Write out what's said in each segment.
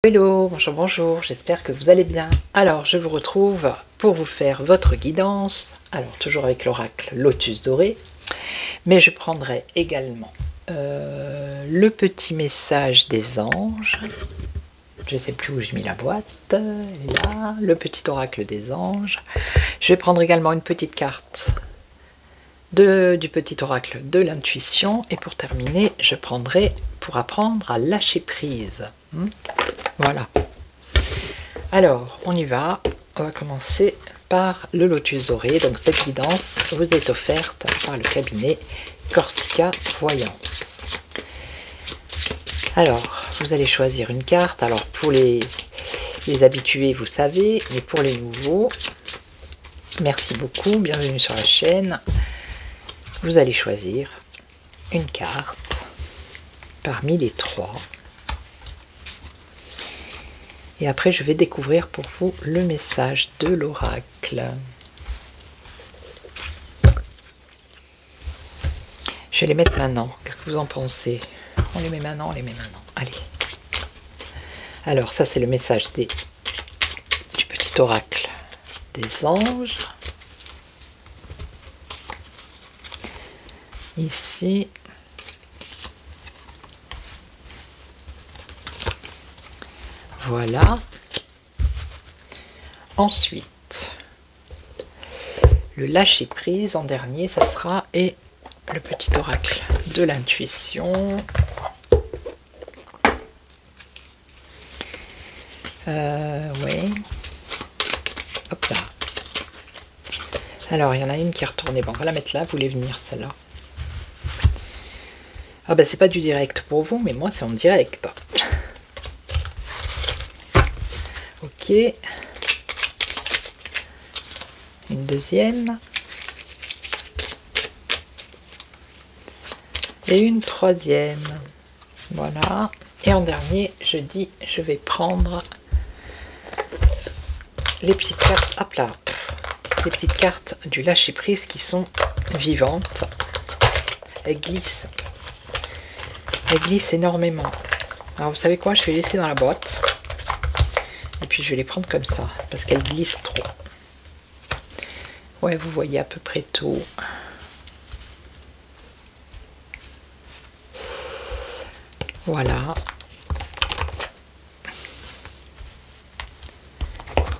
Hello, bonjour, bonjour, j'espère que vous allez bien. Alors, je vous retrouve pour vous faire votre guidance. Alors, toujours avec l'oracle Lotus Doré, mais je prendrai également le petit message des anges. Je ne sais plus où j'ai mis la boîte. Là, le petit oracle des anges. Je vais prendre également une petite carte du petit oracle de l'intuition. Et pour terminer, je prendrai pour apprendre à lâcher prise. Voilà. Alors, on y va. On va commencer par le Lotus Doré. Donc, cette guidance vous est offerte par le cabinet Corsica Voyance. Alors, vous allez choisir une carte. Alors, pour les habitués, vous savez, mais pour les nouveaux, merci beaucoup. Bienvenue sur la chaîne. Vous allez choisir une carte parmi les trois. Et après, je vais découvrir pour vous le message de l'oracle. Je vais les mettre maintenant. Qu'est-ce que vous en pensez? On les met maintenant, on les met maintenant. Allez. Alors, ça, c'est le message du petit oracle des anges. Ici. Voilà. Ensuite, le lâcher prise en dernier, ça sera le petit oracle de l'intuition. Oui. Hop là. Alors, il y en a une qui est retournée. Bon, on va la mettre là. Vous voulez venir, celle-là? Ah ben, c'est pas du direct pour vous, mais moi, c'est en direct. Ok. Une deuxième. Et une troisième. Voilà. Et en dernier, je vais prendre les petites cartes. Hop là. Les petites cartes du lâcher prise qui sont vivantes. Elles glissent. Elles glissent énormément. Alors vous savez quoi? Je vais les laisser dans la boîte. Et puis je vais les prendre comme ça, parce qu'elles glissent trop. Ouais, vous voyez à peu près tout. Voilà.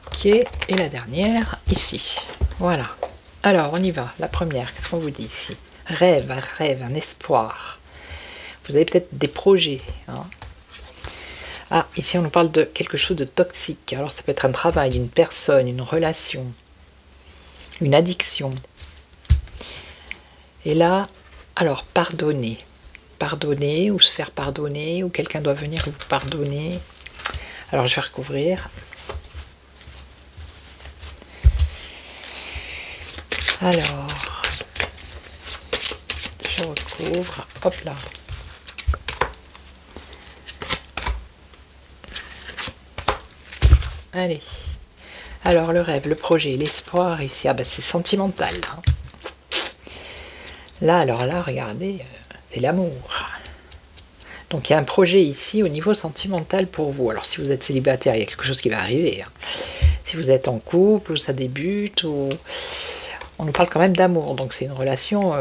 Ok, et la dernière, ici. Voilà. Alors, on y va. La première, qu'est-ce qu'on vous dit ici? Rêve, un rêve, un espoir. Vous avez peut-être des projets, hein. Ah, ici on nous parle de quelque chose de toxique. Alors ça peut être un travail, une personne, une relation, une addiction. Et là, alors pardonner. Pardonner ou se faire pardonner, ou quelqu'un doit venir vous pardonner. Alors je vais recouvrir. Alors, je recouvre. Hop là. Allez, alors le rêve, le projet, l'espoir ici, ah ben c'est sentimental là. Là, alors là, regardez, c'est l'amour. Donc il y a un projet ici au niveau sentimental pour vous. Alors si vous êtes célibataire, il y a quelque chose qui va arriver. Hein. Si vous êtes en couple, ou ça débute, ou on nous parle quand même d'amour. Donc c'est une relation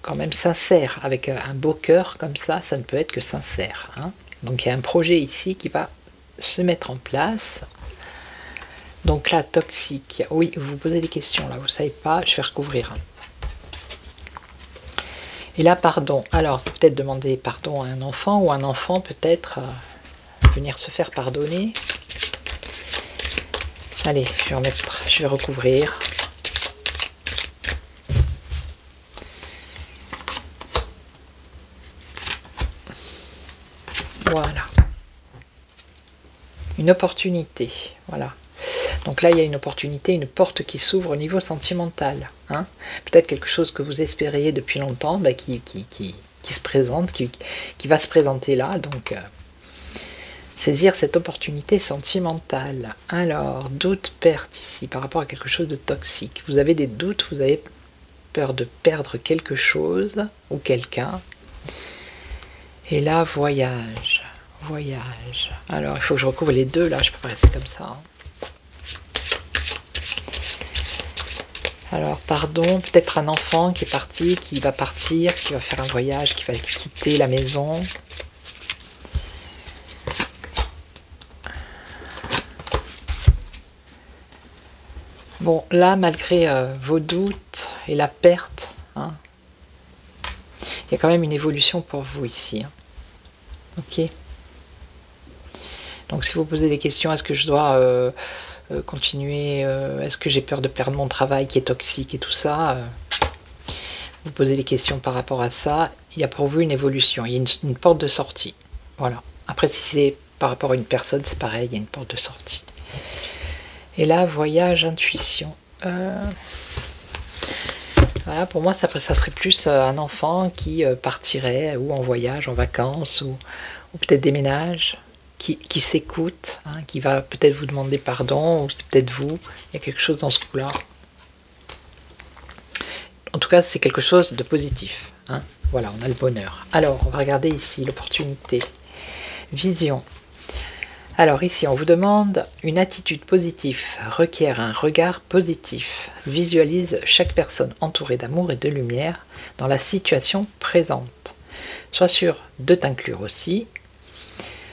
quand même sincère, avec un beau cœur comme ça ne peut être que sincère. Hein. Donc il y a un projet ici qui va se mettre en place. Donc là, toxique. Oui, vous vous posez des questions, là, vous ne savez pas, je vais recouvrir. Et là, pardon. Alors, c'est peut-être demander pardon à un enfant, ou un enfant peut-être venir se faire pardonner. Allez, je vais recouvrir. Voilà. Une opportunité, voilà. Donc là, il y a une opportunité, une porte qui s'ouvre au niveau sentimental. Hein. Peut-être quelque chose que vous espériez depuis longtemps, bah, qui se présente, qui va se présenter là. Donc, saisir cette opportunité sentimentale. Alors, doute, perte ici, par rapport à quelque chose de toxique. Vous avez des doutes, vous avez peur de perdre quelque chose ou quelqu'un. Et là, voyage. Voyage. Alors, il faut que je recouvre les deux, là, je peux pas rester comme ça. Alors, pardon, peut-être un enfant qui est parti, qui va partir, qui va faire un voyage, qui va quitter la maison. Bon, là, malgré vos doutes et la perte, hein, il y a quand même une évolution pour vous ici. Hein. Ok. Donc, si vous posez des questions, est-ce que je dois continuer, est-ce que j'ai peur de perdre mon travail qui est toxique et tout ça, vous posez des questions par rapport à ça, il y a pour vous une évolution, il y a une porte de sortie. Voilà. Après, si c'est par rapport à une personne, c'est pareil, il y a une porte de sortie. Et là, voyage, intuition. Voilà, pour moi, ça serait plus un enfant qui partirait ou en voyage, en vacances, ou peut-être déménage, qui s'écoute, hein, qui va peut-être vous demander pardon, ou c'est peut-être vous. Il y a quelque chose dans ce coup-là. En tout cas, c'est quelque chose de positif. Hein. Voilà, on a le bonheur. Alors, on va regarder ici l'opportunité. Vision. Alors ici, on vous demande une attitude positive, requiert un regard positif, visualise chaque personne entourée d'amour et de lumière dans la situation présente. Sois sûr de t'inclure aussi.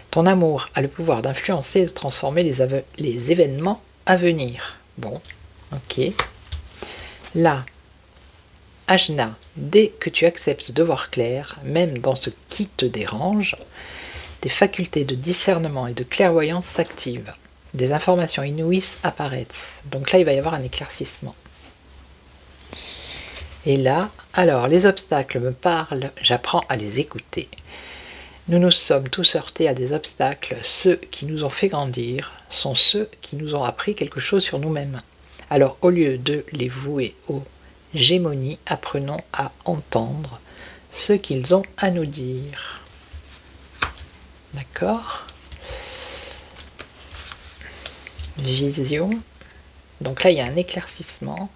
Ton amour a le pouvoir d'influencer et de transformer les événements à venir. Bon, ok. Là, Ajna, dès que tu acceptes de voir clair, même dans ce qui te dérange, tes facultés de discernement et de clairvoyance s'activent. Des informations inouïes apparaissent. Donc là, il va y avoir un éclaircissement. Et là, alors, les obstacles me parlent, j'apprends à les écouter. Nous nous sommes tous heurtés à des obstacles. Ceux qui nous ont fait grandir sont ceux qui nous ont appris quelque chose sur nous-mêmes. Alors, au lieu de les vouer aux gémonies, apprenons à entendre ce qu'ils ont à nous dire. D'accord. Vision. Donc là, il y a un éclaircissement.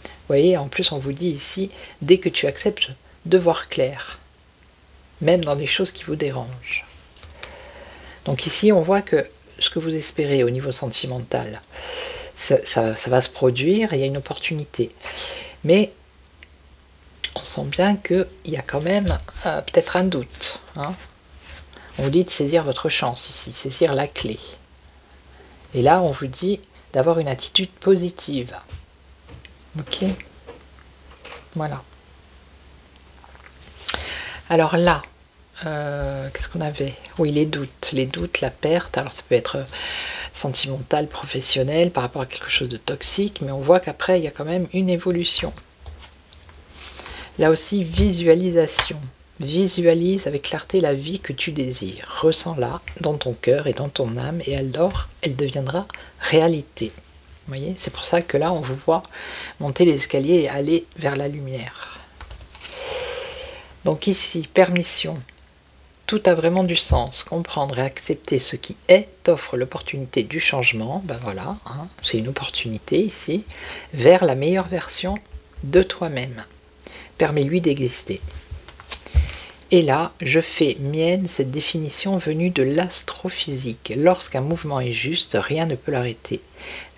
Vous voyez, en plus, on vous dit ici, dès que tu acceptes de voir clair, même dans des choses qui vous dérangent. Donc ici, on voit que ce que vous espérez au niveau sentimental, ça va se produire, il y a une opportunité. Mais on sent bien qu'il y a quand même peut-être un doute. Hein. On vous dit de saisir votre chance ici, saisir la clé. Et là, on vous dit d'avoir une attitude positive. Ok. Voilà. Alors là, qu'est-ce qu'on avait? Oui, les doutes, la perte. Alors ça peut être sentimental, professionnel, par rapport à quelque chose de toxique, mais on voit qu'après, il y a quand même une évolution. Là aussi, visualisation. Visualise avec clarté la vie que tu désires. Ressens-la dans ton cœur et dans ton âme, et alors, elle deviendra réalité. Vous voyez, c'est pour ça que là, on vous voit monter les escaliers et aller vers la lumière. Donc ici, permission. Tout a vraiment du sens. Comprendre et accepter ce qui est t'offre l'opportunité du changement. Ben voilà, hein, c'est une opportunité ici, vers la meilleure version de toi-même. Permets-lui d'exister. Et là, je fais mienne cette définition venue de l'astrophysique. Lorsqu'un mouvement est juste, rien ne peut l'arrêter.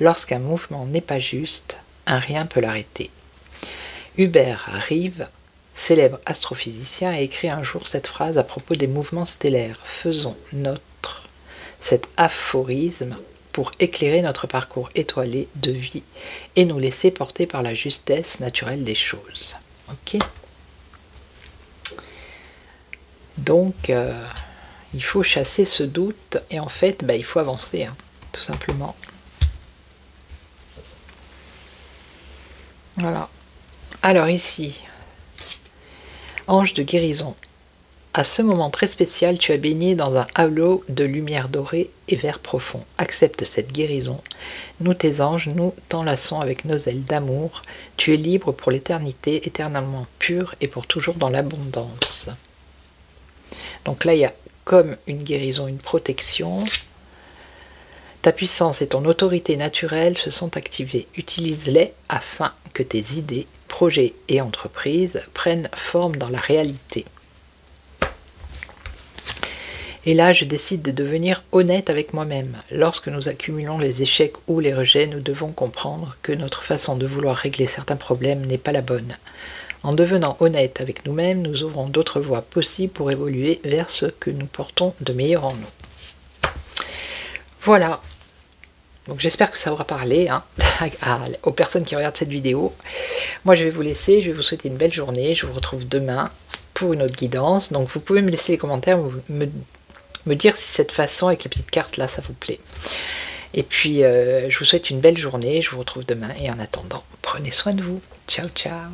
Lorsqu'un mouvement n'est pas juste, un rien peut l'arrêter. Hubert Reeve, célèbre astrophysicien, a écrit un jour cette phrase à propos des mouvements stellaires. Faisons nôtre cet aphorisme pour éclairer notre parcours étoilé de vie et nous laisser porter par la justesse naturelle des choses. Ok ? Donc, il faut chasser ce doute et en fait, il faut avancer, hein, tout simplement. Voilà. Alors ici, ange de guérison. À ce moment très spécial, tu as baigné dans un halo de lumière dorée et vert profond. Accepte cette guérison. Nous, tes anges, nous t'enlaçons avec nos ailes d'amour. Tu es libre pour l'éternité, éternellement pur et pour toujours dans l'abondance. Donc là, il y a comme une guérison, une protection. Ta puissance et ton autorité naturelle se sont activées. Utilise-les afin que tes idées, projets et entreprises prennent forme dans la réalité. Et là, je décide de devenir honnête avec moi-même. Lorsque nous accumulons les échecs ou les rejets, nous devons comprendre que notre façon de vouloir régler certains problèmes n'est pas la bonne. En devenant honnête avec nous-mêmes, nous ouvrons d'autres voies possibles pour évoluer vers ce que nous portons de meilleur en nous. Voilà. Donc j'espère que ça aura parlé hein, aux personnes qui regardent cette vidéo. Moi je vais vous laisser, je vais vous souhaiter une belle journée. Je vous retrouve demain pour une autre guidance. Donc vous pouvez me laisser les commentaires, me dire si cette façon avec les petites cartes là ça vous plaît. Et puis je vous souhaite une belle journée, je vous retrouve demain et en attendant, prenez soin de vous. Ciao ciao.